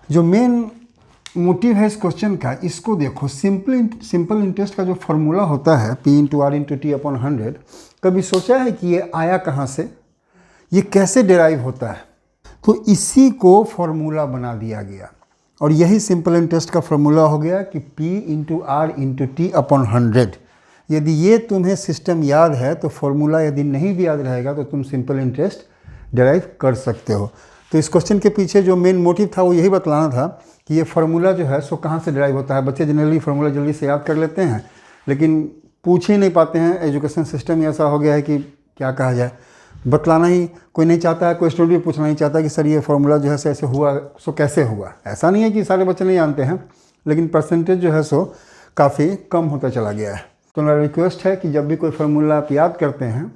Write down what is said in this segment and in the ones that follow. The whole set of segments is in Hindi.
जो मेन मोटिव है इस क्वेश्चन का, इसको देखो। सिंपल इंटरेस्ट का जो फॉर्मूला होता है P into R into T upon 100, कभी सोचा है कि ये आया कहाँ से, ये कैसे डिराइव होता है? तो इसी को फॉर्मूला बना दिया गया और यही सिंपल इंटरेस्ट का फॉर्मूला हो गया कि P into R into T upon 100। यदि ये तुम्हें सिस्टम याद है तो फॉर्मूला यदि नहीं भी याद रहेगा तो तुम सिंपल इंटरेस्ट डिराइव कर सकते हो। तो इस क्वेश्चन के पीछे जो मेन मोटिव था वो यही बतलाना था कि ये फार्मूला जो है सो कहाँ से डिराइव होता है। बच्चे जनरली फार्मूला जल्दी से याद कर लेते हैं लेकिन पूछ ही नहीं पाते हैं। एजुकेशन सिस्टम ही ऐसा हो गया है कि क्या कहा जाए, बतलाना ही कोई नहीं चाहता है। कोई स्टूडेंट भी पूछना नहीं चाहता कि सर ये फार्मूला जो है सो ऐसे हुआ, सो कैसे हुआ। ऐसा नहीं है कि सारे बच्चे नहीं जानते हैं, लेकिन परसेंटेज जो है सो काफ़ी कम होता चला गया है। तो मेरा रिक्वेस्ट है कि जब भी कोई फार्मूला आप याद करते हैं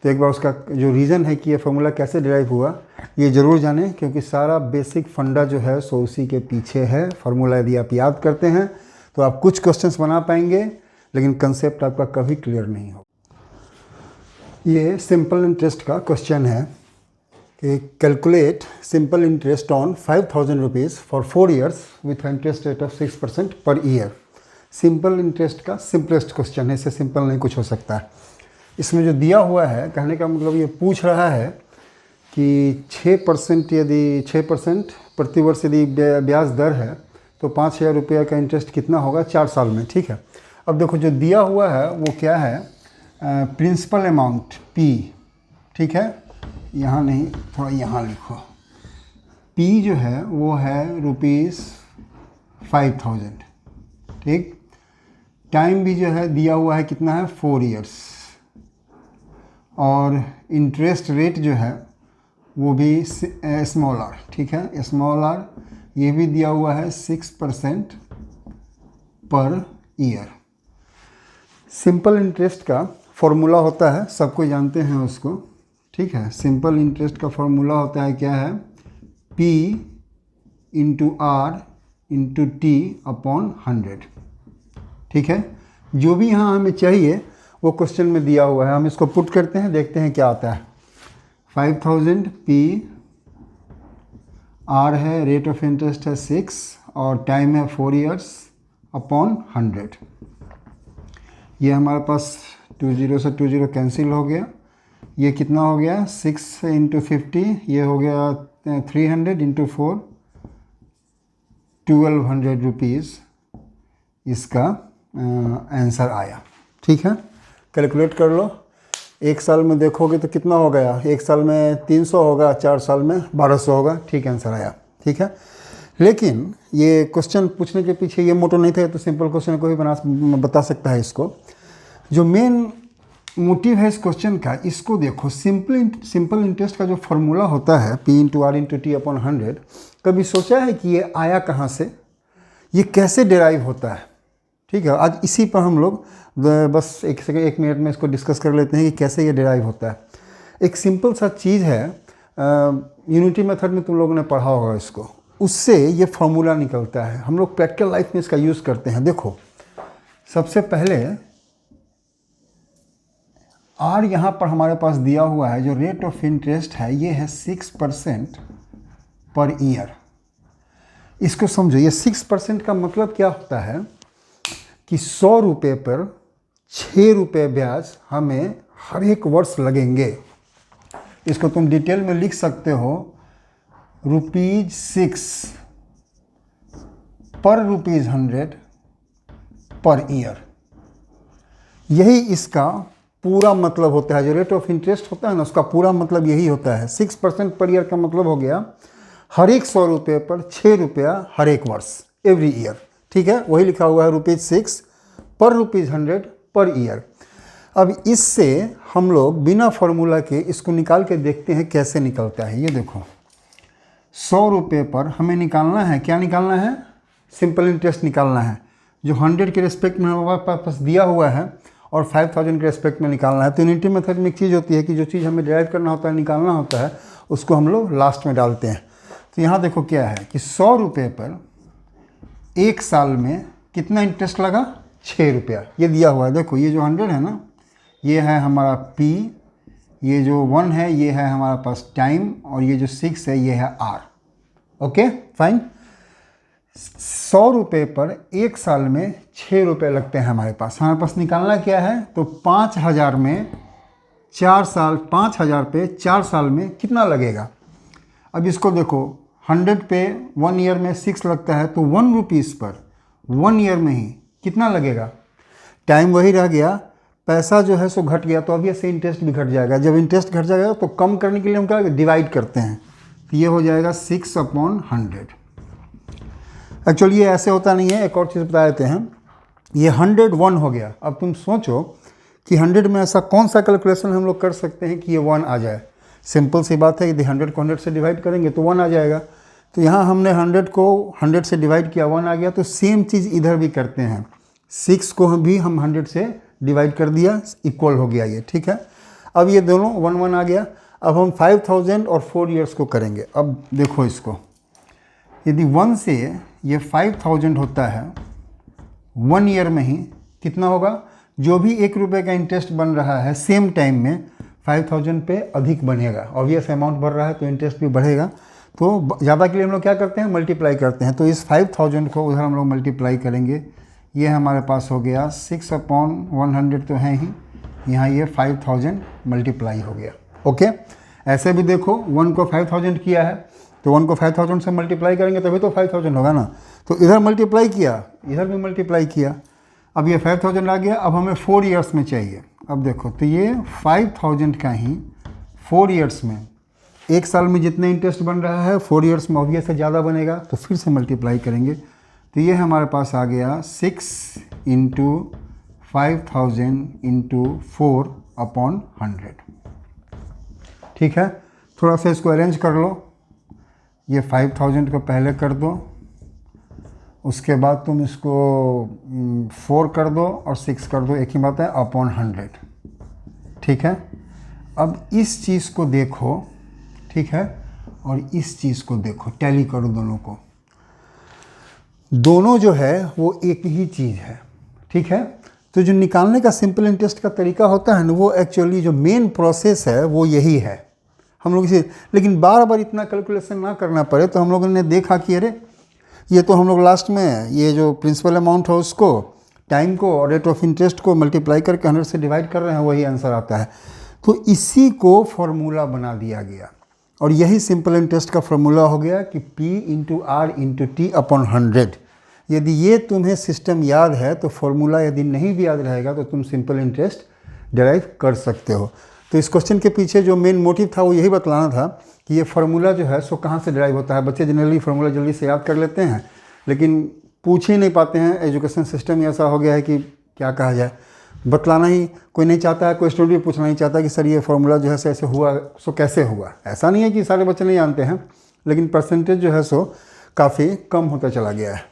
तो एक बार उसका जो रीज़न है कि ये फार्मूला कैसे डिराइव हुआ ये ज़रूर जानें, क्योंकि सारा बेसिक फंडा जो है सो उसी के पीछे है। फार्मूला यदि आप याद करते हैं तो आप कुछ क्वेश्चंस बना पाएंगे, लेकिन कंसेप्ट आपका कभी क्लियर नहीं होगा। ये सिंपल इंटरेस्ट का क्वेश्चन है कि calculate simple interest on 5000 rupees for 4 years with interest rate of 6% per year. Simple interest का सिंपलेस्ट क्वेश्चन है, इससे सिंपल नहीं कुछ हो सकता है। इसमें जो दिया हुआ है, कहने का मतलब ये पूछ रहा है कि 6% यदि 6% प्रतिवर्ष यदि ब्याज दर है तो 5000 रुपये का इंटरेस्ट कितना होगा 4 साल में। ठीक है, अब देखो जो दिया हुआ है वो क्या है, प्रिंसिपल अमाउंट P। ठीक है, यहाँ नहीं, थोड़ा यहाँ लिखो। P जो है वो है ₹5000। ठीक, टाइम भी जो है दिया हुआ है कितना है 4 years, और इंटरेस्ट रेट जो है वो भी स्मॉल आर। ठीक है, स्मॉल आर ये भी दिया हुआ है 6% पर ईयर। सिंपल इंटरेस्ट का फॉर्मूला होता है, सबको जानते हैं उसको। ठीक है, सिंपल इंटरेस्ट का फॉर्मूला होता है क्या है, P into R into T upon 100। ठीक है, जो भी यहाँ हमें चाहिए वो क्वेश्चन में दिया हुआ है। हम इसको पुट करते हैं, देखते हैं क्या आता है। 5000 P, आर है, रेट ऑफ इंटरेस्ट है 6 और टाइम है 4 years अपॉन 100। ये हमारे पास 20 से 20 कैंसिल हो गया। ये कितना हो गया 6 इंटू 50, ये हो गया 300 इंटू 4, 1200 रुपीज़ इसका आंसर आया। ठीक है, कैलकुलेट कर लो। 1 साल में देखोगे तो कितना हो गया, 1 साल में 300 होगा, 4 साल में 1200 होगा। ठीक आंसर आया। ठीक है, लेकिन ये क्वेश्चन पूछने के पीछे ये मोटो नहीं था, तो सिंपल क्वेश्चन को भी बता सकता है इसको। जो मेन मोटिव है इस क्वेश्चन का, इसको देखो। सिंपल इंटरेस्ट का जो फॉर्मूला होता है P into R into T upon 100, कभी सोचा है कि ये आया कहाँ से, ये कैसे डिराइव होता है? ठीक है, आज इसी पर हम लोग बस 1 मिनट में इसको डिस्कस कर लेते हैं कि कैसे ये डिराइव होता है। एक सिंपल सा चीज़ है, यूनिटी मेथड में तुम लोगों ने पढ़ा होगा इसको, उससे ये फार्मूला निकलता है। हम लोग प्रैक्टिकल लाइफ में इसका यूज़ करते हैं। देखो, सबसे पहले आर यहाँ पर हमारे पास दिया हुआ है, जो रेट ऑफ इंटरेस्ट है ये है 6% पर ईयर। इसको समझो, ये 6% का मतलब क्या होता है कि 100 रुपये पर 6 रुपये ब्याज हमें हर एक वर्ष लगेंगे। इसको तुम डिटेल में लिख सकते हो, ₹6 पर ₹100 पर ईयर। यही इसका पूरा मतलब होता है। जो रेट ऑफ इंटरेस्ट होता है ना, उसका पूरा मतलब यही होता है। 6% पर ईयर का मतलब हो गया हर एक 100 रुपये पर 6 रुपया हर एक वर्ष, एवरी ईयर। ठीक है, वही लिखा हुआ है ₹6 पर ₹100 पर ईयर। अब इससे हम लोग बिना फॉर्मूला के इसको निकाल के देखते हैं कैसे निकलता है। ये देखो, 100 रुपये पर हमें निकालना है, क्या निकालना है, सिंपल इंटरेस्ट निकालना है, जो 100 के रिस्पेक्ट में हमारे पास दिया हुआ है, और 5000 के रिस्पेक्ट में निकालना है। तो यूनिटी मेथड में एक चीज़ होती है कि जो चीज़ हमें डिराइव करना होता है, निकालना होता है, उसको हम लोग लास्ट में डालते हैं। तो यहाँ देखो क्या है कि 100 रुपये पर 1 साल में कितना इंटरेस्ट लगा, 6 रुपया। ये दिया हुआ है। देखो, ये जो 100 है ना, ये है हमारा P, ये जो 1 है ये है हमारा पास टाइम, और ये जो 6 है ये है R। Okay, fine. 100 रुपये पर 1 साल में 6 रुपये लगते हैं हमारे पास निकालना क्या है, तो 5000 में 4 साल, 5000 पे 4 साल में कितना लगेगा। अब इसको देखो, 100 पे 1 ईयर में 6 लगता है, तो 1 रुपीज़ पर 1 ईयर में ही कितना लगेगा। टाइम वही रह गया, पैसा जो है सो घट गया, तो अब ये से इंटरेस्ट भी घट जाएगा। जब इंटरेस्ट घट जाएगा तो कम करने के लिए हम क्या डिवाइड करते हैं, तो ये हो जाएगा 6/100। एक्चुअली ये ऐसे होता नहीं है, एक और चीज़ बता देते हैं। ये 101 हो गया। अब तुम सोचो कि 100 में ऐसा कौन सा कैलकुलेशन हम लोग कर सकते हैं कि ये 1 आ जाए। सिंपल सी बात है, यदि 100 को 100 से डिवाइड करेंगे तो 1 आ जाएगा। तो यहाँ हमने 100 को 100 से डिवाइड किया, 1 आ गया। तो सेम चीज़ इधर भी करते हैं, 6 को भी हम 100 से डिवाइड कर दिया, इक्वल हो गया ये, ठीक है। अब ये दोनों 1 1 आ गया। अब हम 5000 और 4 ईयर्स को करेंगे। अब देखो इसको, यदि 1 से ये 5000 होता है 1 ईयर में ही कितना होगा, जो भी 1 रुपये का इंटरेस्ट बन रहा है सेम टाइम में 5000 पे अधिक बनेगा। ऑब्वियस अमाउंट बढ़ रहा है तो इंटरेस्ट भी बढ़ेगा। तो ज़्यादा के लिए हम लोग क्या करते हैं, मल्टीप्लाई करते हैं। तो इस 5000 को उधर हम लोग मल्टीप्लाई करेंगे। ये हमारे पास हो गया 6/100 तो है ही, यहाँ ये 5000 मल्टीप्लाई हो गया। ओके, ऐसे भी देखो 1 को 5000 किया है, तो 1 को 5000 से मल्टीप्लाई करेंगे तभी तो 5000 होगा ना। तो इधर मल्टीप्लाई किया, इधर भी मल्टीप्लाई किया। अब ये 5000 आ गया। अब हमें 4 ईयर्स में चाहिए। अब देखो, तो ये 5000 का ही 4 ईयर्स में, 1 साल में जितने इंटरेस्ट बन रहा है 4 ईयर्स में ऑब्वियस से ज़्यादा बनेगा, तो फिर से मल्टीप्लाई करेंगे। तो ये हमारे पास आ गया 6 × 5000 × 4/100। ठीक है, थोड़ा सा इसको अरेंज कर लो। ये 5000 को पहले कर दो, उसके बाद तुम इसको 4 कर दो और 6 कर दो, एक ही बात है, /100। ठीक है, अब इस चीज़ को देखो, ठीक है, और इस चीज़ को देखो, टैली करो दोनों को। दोनों जो है वो एक ही चीज़ है, ठीक है। तो जो निकालने का सिंपल इंटरेस्ट का तरीका होता है ना, वो एक्चुअली जो मेन प्रोसेस है वो यही है। हम लोग इसे, लेकिन बार बार इतना कैलकुलेशन ना करना पड़े, तो हम लोगों ने देखा कि अरे ये तो हम लोग लास्ट में ये जो प्रिंसिपल अमाउंट है उसको, टाइम को और रेट ऑफ इंटरेस्ट को मल्टीप्लाई करके 100 से डिवाइड कर रहे हैं, वही आंसर आता है। तो इसी को फॉर्मूला बना दिया गया, और यही सिंपल इंटरेस्ट का फॉर्मूला हो गया कि P × R × T/100। यदि ये तुम्हें सिस्टम याद है तो फॉर्मूला, यदि नहीं भी याद रहेगा तो तुम सिंपल इंटरेस्ट डिराइव कर सकते हो। तो इस क्वेश्चन के पीछे जो मेन मोटिव था वो यही बतलाना था कि ये फार्मूला जो है सो कहाँ से डिराइव होता है। बच्चे जनरली फार्मूला जल्दी से याद कर लेते हैं, लेकिन पूछ ही नहीं पाते हैं। एजुकेशन सिस्टम ऐसा हो गया है कि क्या कहा जाए, बतलाना ही कोई नहीं चाहता है, कोई स्टूडेंट भी पूछना नहीं चाहता कि सर ये फार्मूला जो है सो ऐसे हुआ, सो कैसे हुआ। ऐसा नहीं है कि सारे बच्चे नहीं जानते हैं, लेकिन परसेंटेज जो है सो काफ़ी कम होता चला गया है।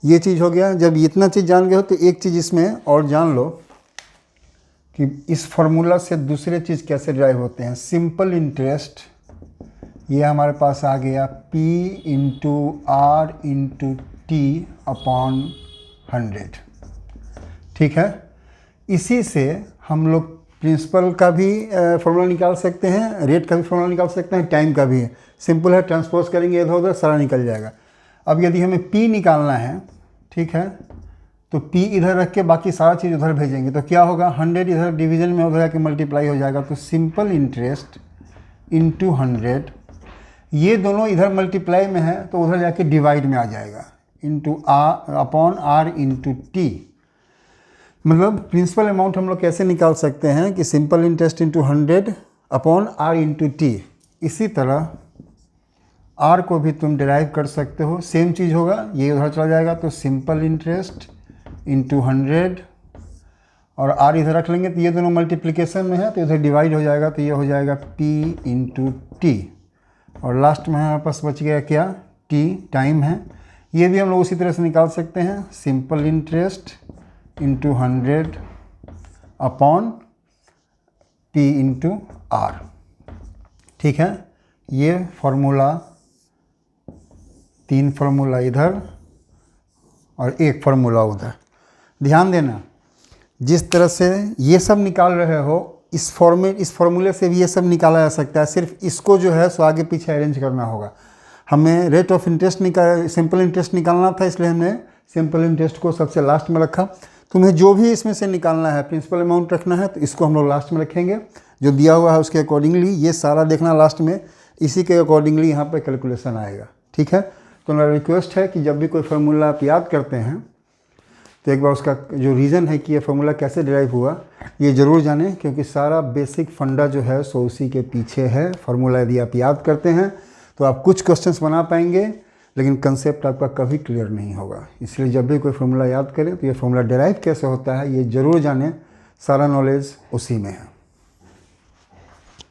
ये चीज़ हो गया। जब इतना चीज़ जान गए हो तो एक चीज़ इसमें और जान लो कि इस फार्मूला से दूसरे चीज़ कैसे ड्राइव होते हैं। सिंपल इंटरेस्ट, ये हमारे पास आ गया P × R × T/100। ठीक है, इसी से हम लोग प्रिंसिपल का भी फार्मूला निकाल सकते हैं, रेट का भी फार्मूला निकाल सकते हैं, टाइम का भी है। सिंपल है, ट्रांसपोज करेंगे इधर उधर सारा निकल जाएगा। अब यदि हमें P निकालना है, ठीक है, तो P इधर रख के बाकी सारा चीज़ उधर भेजेंगे तो क्या होगा, 100 इधर डिवीजन में उधर जाके मल्टीप्लाई हो जाएगा। तो सिंपल इंटरेस्ट × 100, ये दोनों इधर मल्टीप्लाई में है तो उधर जाके डिवाइड में आ जाएगा, R/R × T। मतलब प्रिंसिपल अमाउंट हम लोग कैसे निकाल सकते हैं कि सिंपल इंटरेस्ट × 100/R × T। इसी तरह R को भी तुम डिराइव कर सकते हो, सेम चीज़ होगा, ये उधर चला जाएगा तो सिंपल इंटरेस्ट × 100, और R इधर रख लेंगे तो ये दोनों मल्टीप्लिकेशन में है तो इधर डिवाइड हो जाएगा, तो ये हो जाएगा P × T। और लास्ट में हमारे पास बच गया क्या, T, टाइम है। ये भी हम लोग उसी तरह से निकाल सकते हैं, सिंपल इंटरेस्ट × 100/P × R। ठीक है, ये फार्मूला, 3 फार्मूला इधर और 1 फार्मूला उधर। ध्यान देना, जिस तरह से ये सब निकाल रहे हो, इस फार्मूले से भी ये सब निकाला जा सकता है। सिर्फ इसको जो है सो आगे पीछे अरेंज करना होगा। हमें rate of interest simple interest निकालना था, इसलिए हमने सिंपल इंटरेस्ट को सबसे लास्ट में रखा। तुम्हें जो भी इसमें से निकालना है, प्रिंसिपल अमाउंट रखना है, तो इसको हम लोग लास्ट में रखेंगे। जो दिया हुआ है उसके अकॉर्डिंगली ये सारा देखना लास्ट में, इसी के अकॉर्डिंगली यहाँ पे कैलकुलेशन आएगा। ठीक है, तो मेरा रिक्वेस्ट है कि जब भी कोई फार्मूला आप याद करते हैं तो एक बार उसका जो रीज़न है कि ये फार्मूला कैसे डिराइव हुआ ये ज़रूर जानें, क्योंकि सारा बेसिक फंडा जो है सो उसी के पीछे है। फार्मूला यदि आप याद करते हैं तो आप कुछ क्वेश्चंस बना पाएंगे, लेकिन कंसेप्ट आपका कभी क्लियर नहीं होगा। इसलिए जब भी कोई फार्मूला याद करें तो ये फार्मूला डिराइव कैसे होता है ये ज़रूर जानें, सारा नॉलेज उसी में है।